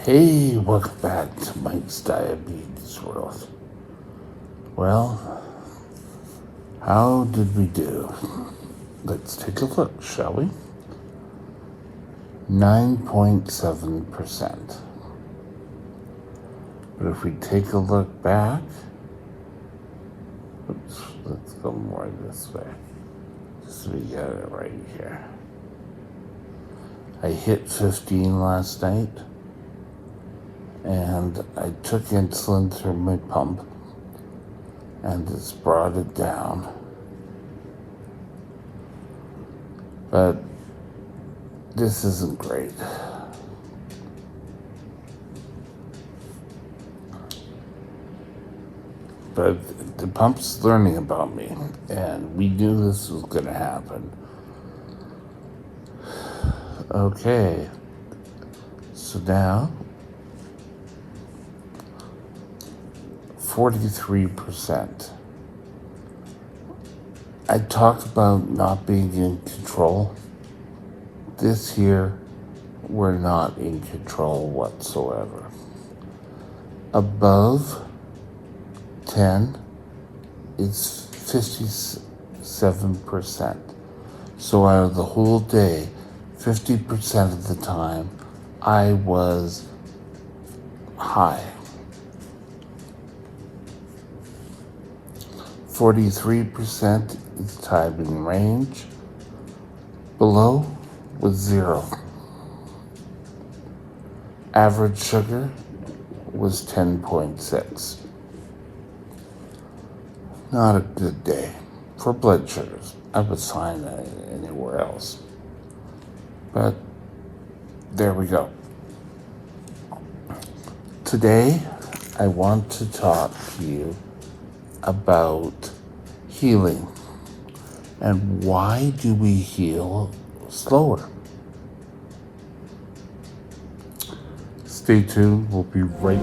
Hey, welcome back to Mike's Diabetes World. Well, how did we do? Let's take a look, shall we? 9.7%. But if we take a look back, let's go more this way, so we get it right here. I hit 15 last night, and I took insulin through my pump, and it's brought it down. But this isn't great. But the pump's learning about me, and we knew this was going to happen. Okay, so now 43%. I talked about not being in control. This year, we're not in control whatsoever. Above 10 is 57%. So out of the whole day, 50% of the time, I was high. 43% is time in range. Below was 0. Average sugar was 10.6. Not a good day for blood sugars. I was fine anywhere else. But there we go. Today, I want to talk to you about healing and why do we heal slower. Stay tuned, we'll be right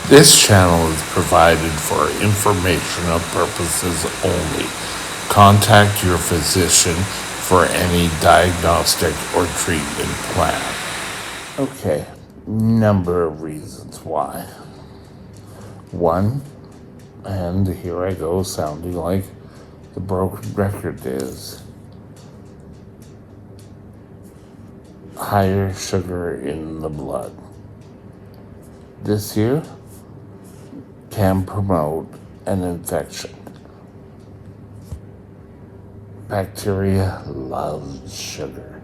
This channel is provided for informational purposes only. Contact your physician for any diagnostic or treatment plan. Okay, number of reasons why. One, and here I go sounding like the broken record is, higher sugar in the blood. This year can promote an infection. Bacteria loves sugar.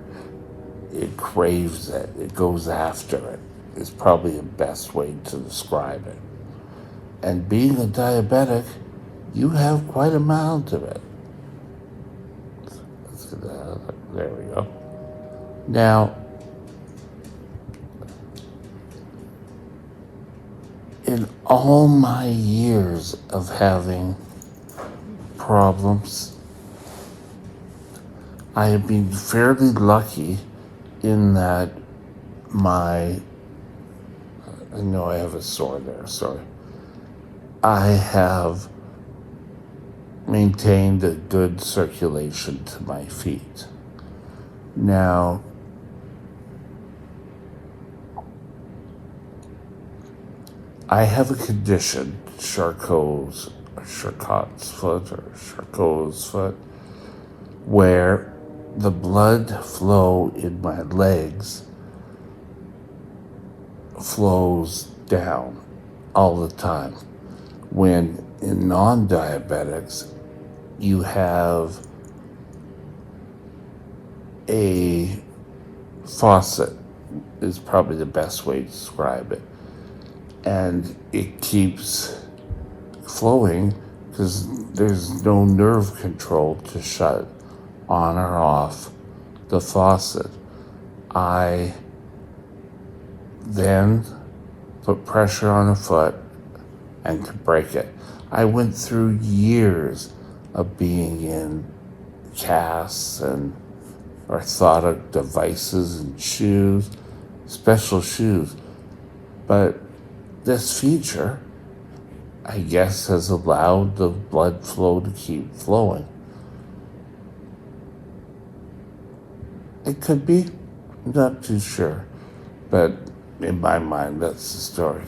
It craves it. It goes after it. Is probably the best way to describe it. And being a diabetic, you have quite a amount of it. There we go. Now, in all my years of having problems, I have been fairly lucky in that I know I have a sore there, sorry. I have maintained a good circulation to my feet. Now, I have a condition, Charcot's foot or Charcot's foot, where the blood flow in my legs flows down all the time. When in non-diabetics, you have a faucet, is probably the best way to describe it. And it keeps flowing because there's no nerve control to shut on or off the faucet. I then put pressure on a foot and could break it. I went through years of being in casts and orthotic devices and shoes, special shoes. But this feature, I guess, has allowed the blood flow to keep flowing. It could be, not too sure, but in my mind, that's the story.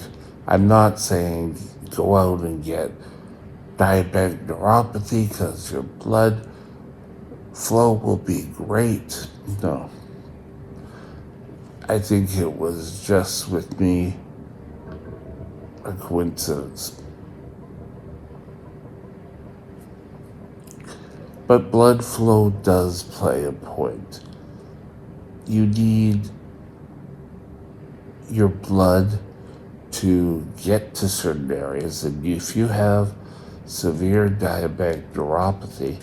I'm not saying go out and get diabetic neuropathy because your blood flow will be great. No. I think it was just with me a coincidence. But blood flow does play a point. You need your blood to get to certain areas, and if you have severe diabetic neuropathy,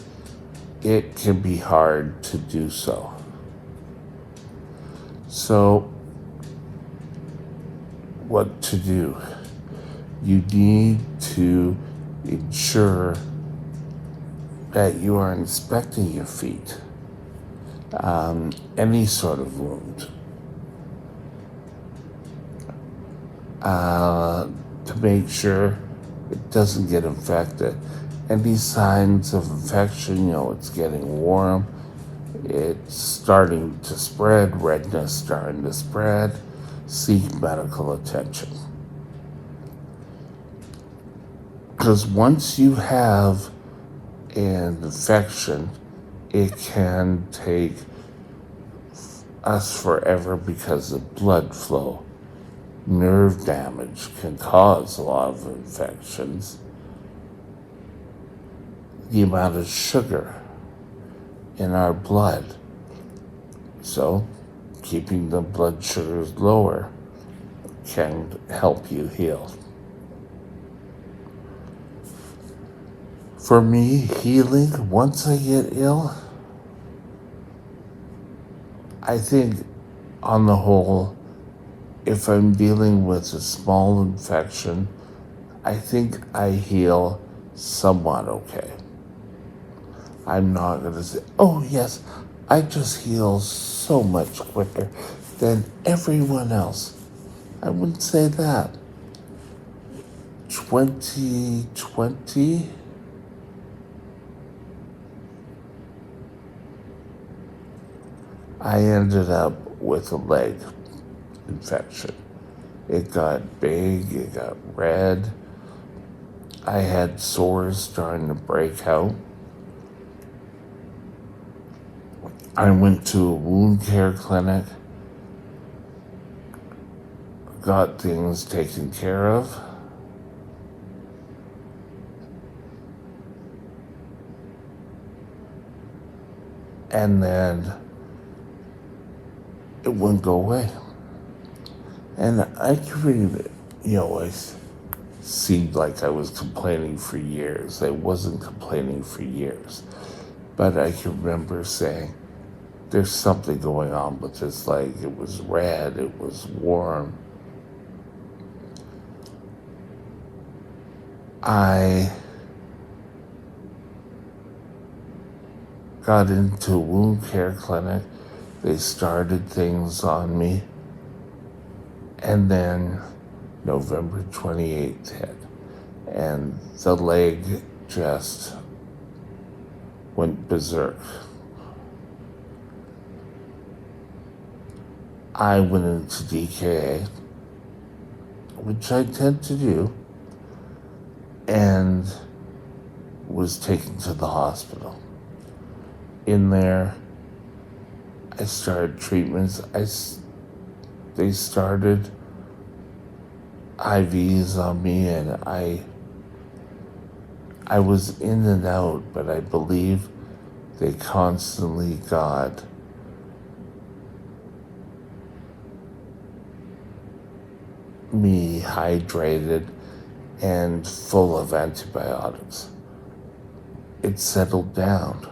it can be hard to do so. So, what to do? You need to ensure that you are inspecting your feet. Any sort of wound. To make sure it doesn't get infected. Any signs of infection, it's getting warm, it's starting to spread, redness starting to spread, seek medical attention. Because once you have an infection, it can take us forever because of blood flow. Nerve damage can cause a lot of infections. The amount of sugar in our blood. So, keeping the blood sugars lower can help you heal. For me, healing, once I get ill, I think on the whole, if I'm dealing with a small infection, I think I heal somewhat okay. I'm not going to say, oh yes, I just heal so much quicker than everyone else. I wouldn't say that. 2020, I ended up with a leg infection. It got big, it got red. I had sores starting to break out. I went to a wound care clinic, got things taken care of. And then it wouldn't go away. And I really, I seemed like I was complaining for years. I wasn't complaining for years. But I can remember saying, there's something going on with this leg. It was red, it was warm. I got into a wound care clinic. They started things on me. And then November 28th hit. And the leg just went berserk. I went into DKA, which I tend to do, and was taken to the hospital. In there, I started treatments. They started IVs on me, and I was in and out, but I believe they constantly got me hydrated and full of antibiotics. It settled down.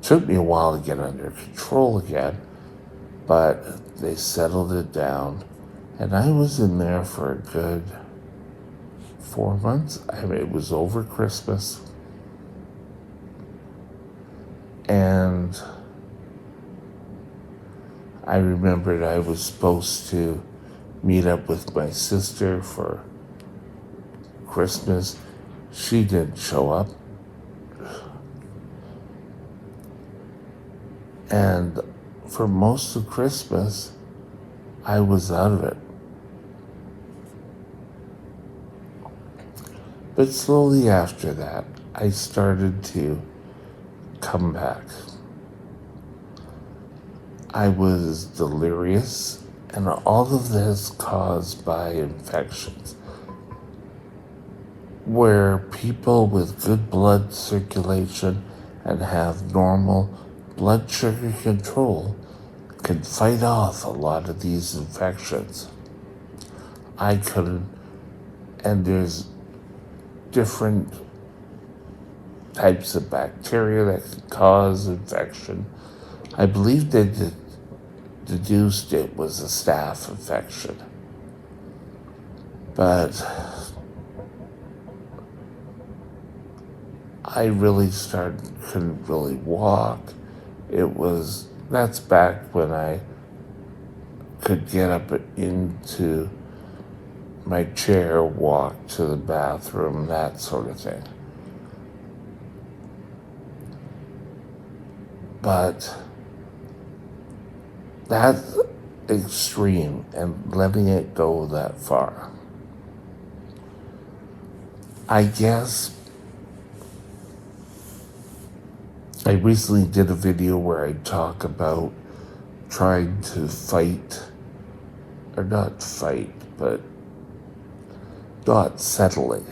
Took me a while to get under control again, but they settled it down. And I was in there for a good 4 months. I mean, it was over Christmas. And I remembered I was supposed to meet up with my sister for Christmas. She didn't show up. And for most of Christmas, I was out of it. But slowly after that, I started to come back. I was delirious, and all of this caused by infections, where people with good blood circulation and have normal blood sugar control can fight off a lot of these infections. I couldn't, and there's different types of bacteria that can cause infection. I believe they deduced it was a staph infection. But I really couldn't really walk. That's back when I could get up into my chair, walk to the bathroom, that sort of thing. But that's extreme, and letting it go that far. I guess I recently did a video where I talk about trying to fight, or not fight, but not settling.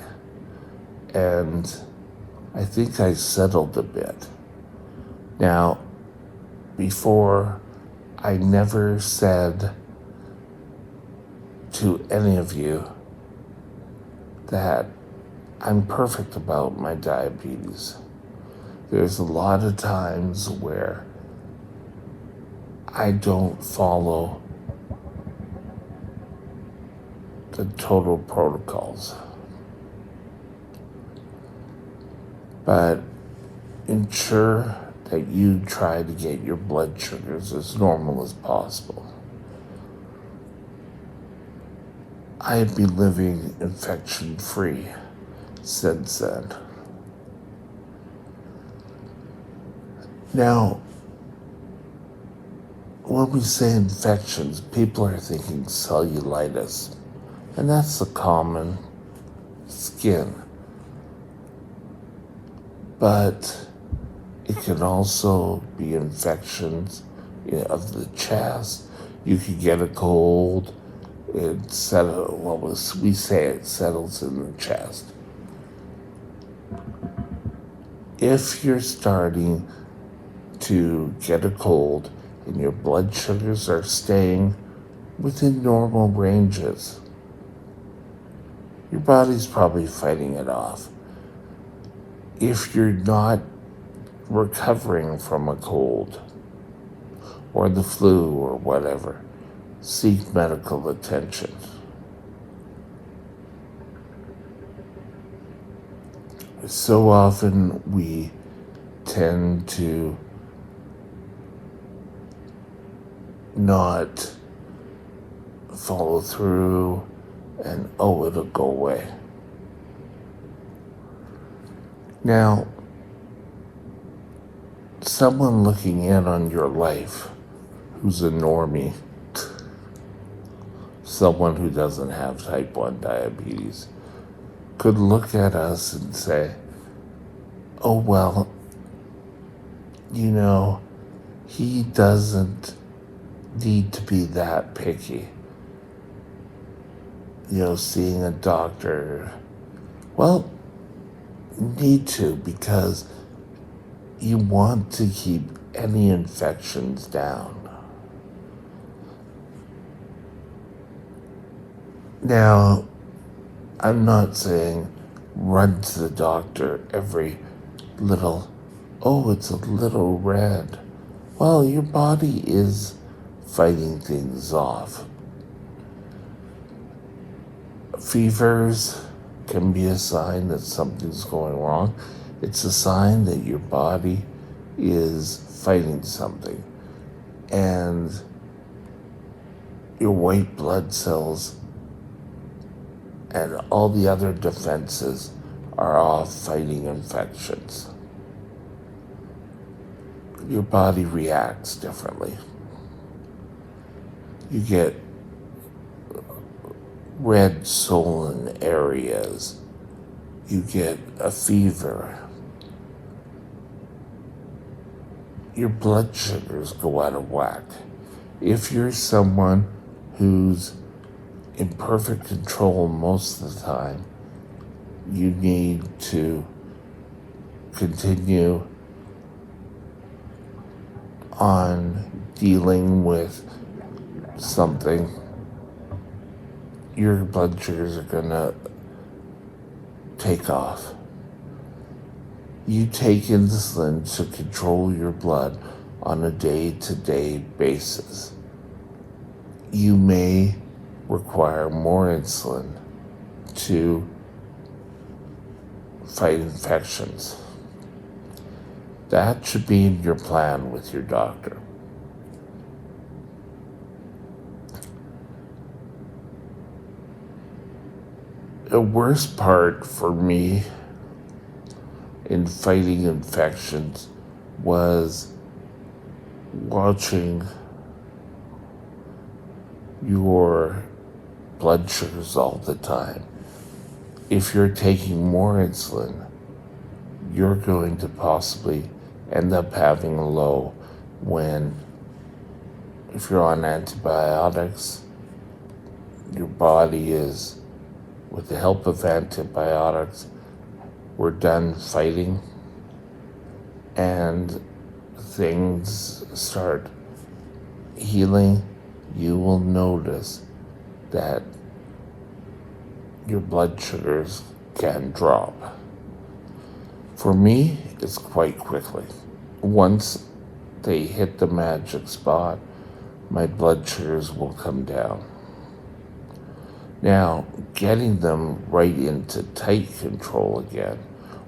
And I think I settled a bit. Now, before, I never said to any of you that I'm perfect about my diabetes. There's a lot of times where I don't follow the total protocols. But ensure that you try to get your blood sugars as normal as possible. I have been living infection-free since then. Now, when we say infections, people are thinking cellulitis, and that's the common skin. But it can also be infections of the chest. You could get a cold. We say it settles in the chest. If you're starting to get a cold and your blood sugars are staying within normal ranges, your body's probably fighting it off. If you're not recovering from a cold or the flu or whatever, seek medical attention. So often we tend to not follow through and, it'll go away. Now, someone looking in on your life who's a normie, someone who doesn't have type 1 diabetes could look at us and say, oh, well, he doesn't need to be that picky. Seeing a doctor, well, need to, because you want to keep any infections down. Now, I'm not saying run to the doctor every little, oh, it's a little red. Well, your body is fighting things off. Fevers can be a sign that something's going wrong. It's a sign that your body is fighting something. And your white blood cells and all the other defenses are off fighting infections. Your body reacts differently. You get red swollen areas. You get a fever. Your blood sugars go out of whack. If you're someone who's in perfect control most of the time, you need to continue on dealing with something. Your blood sugars are gonna take off. You take insulin to control your blood on a day-to-day basis. You may require more insulin to fight infections. That should be in your plan with your doctor. The worst part for me in fighting infections was watching your blood sugars all the time. If you're taking more insulin, you're going to possibly end up having a low if you're on antibiotics, your body is, with the help of antibiotics, we're done fighting and things start healing, you will notice that your blood sugars can drop. For me, it's quite quickly. Once they hit the magic spot, my blood sugars will come down. Now, getting them right into tight control again,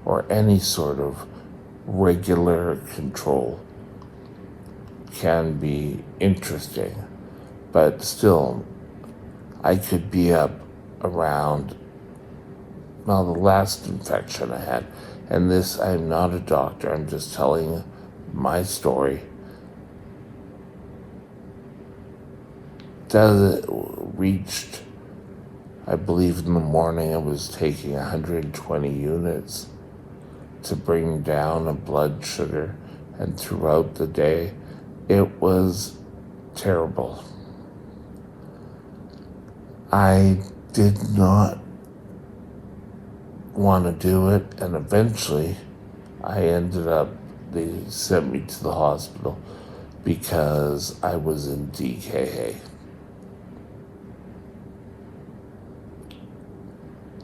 or any sort of regular control, can be interesting. But still, I could be up around, the last infection I had, and this, I'm not a doctor, I'm just telling my story. It reached, I believe in the morning, I was taking 120 units to bring down a blood sugar, and throughout the day, it was terrible. I did not want to do it, and eventually they sent me to the hospital because I was in DKA.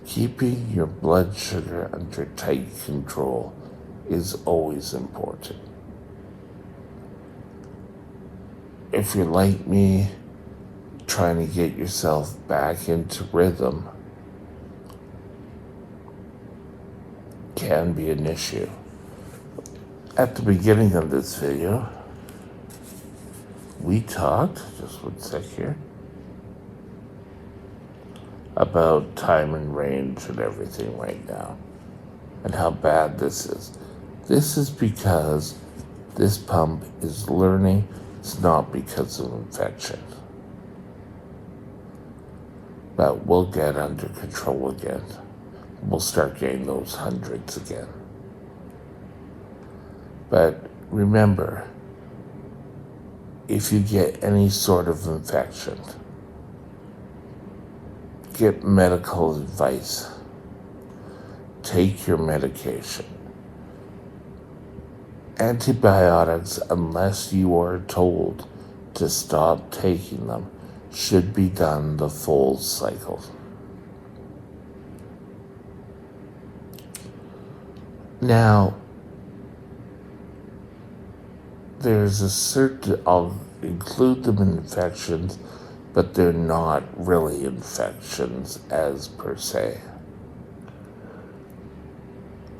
Keeping your blood sugar under tight control is always important. If you're like me, trying to get yourself back into rhythm can be an issue. At the beginning of this video, we talked, just one sec here, about time and range and everything right now, and how bad this is. This is because this pump is learning. It's not because of infection. but we'll get under control again. We'll start getting those hundreds again. But remember, if you get any sort of infection, get medical advice. Take your medication. Antibiotics, unless you are told to stop taking them, should be done the full cycle. Now, there's a certain, I'll include them in infections, but they're not really infections as per se.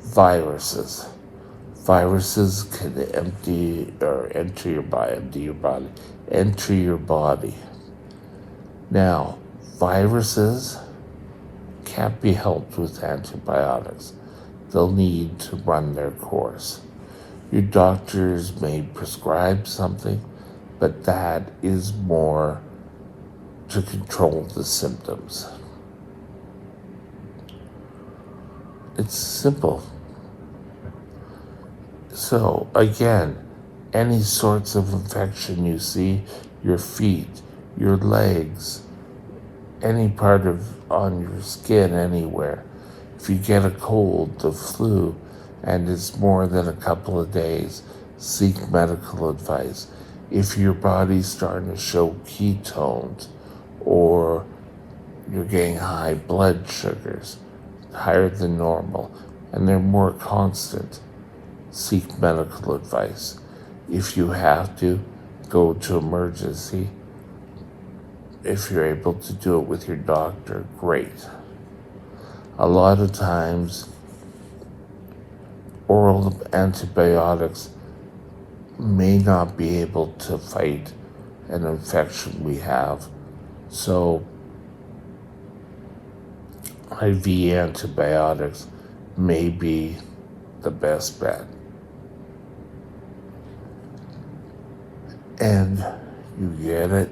Viruses. Viruses can enter your body. Now, viruses can't be helped with antibiotics. They'll need to run their course. Your doctors may prescribe something, but that is more to control the symptoms. It's simple. So again, any sorts of infection you see, your feet, your legs, any part on your skin anywhere, if you get a cold, the flu, and it's more than a couple of days, seek medical advice. If your body's starting to show ketones or you're getting high blood sugars, higher than normal, and they're more constant, seek medical advice. If you have to, go to emergency. If you're able to do it with your doctor, great. A lot of times, oral antibiotics may not be able to fight an infection we have, so IV antibiotics may be the best bet. And you get it,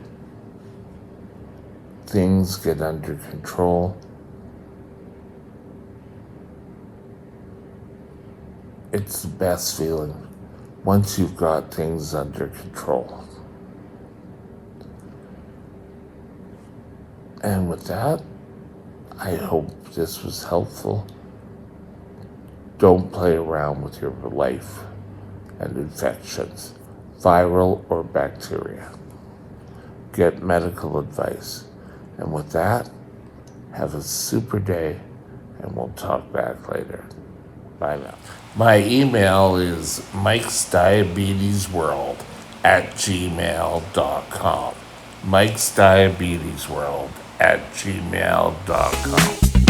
things get under control. It's the best feeling once you've got things under control. And with that, I hope this was helpful. Don't play around with your life and infections, viral or bacteria. Get medical advice. And with that, have a super day, and we'll talk back later. Bye now. My email is mikesdiabetesworld@gmail.com. mikesdiabetesworld@gmail.com.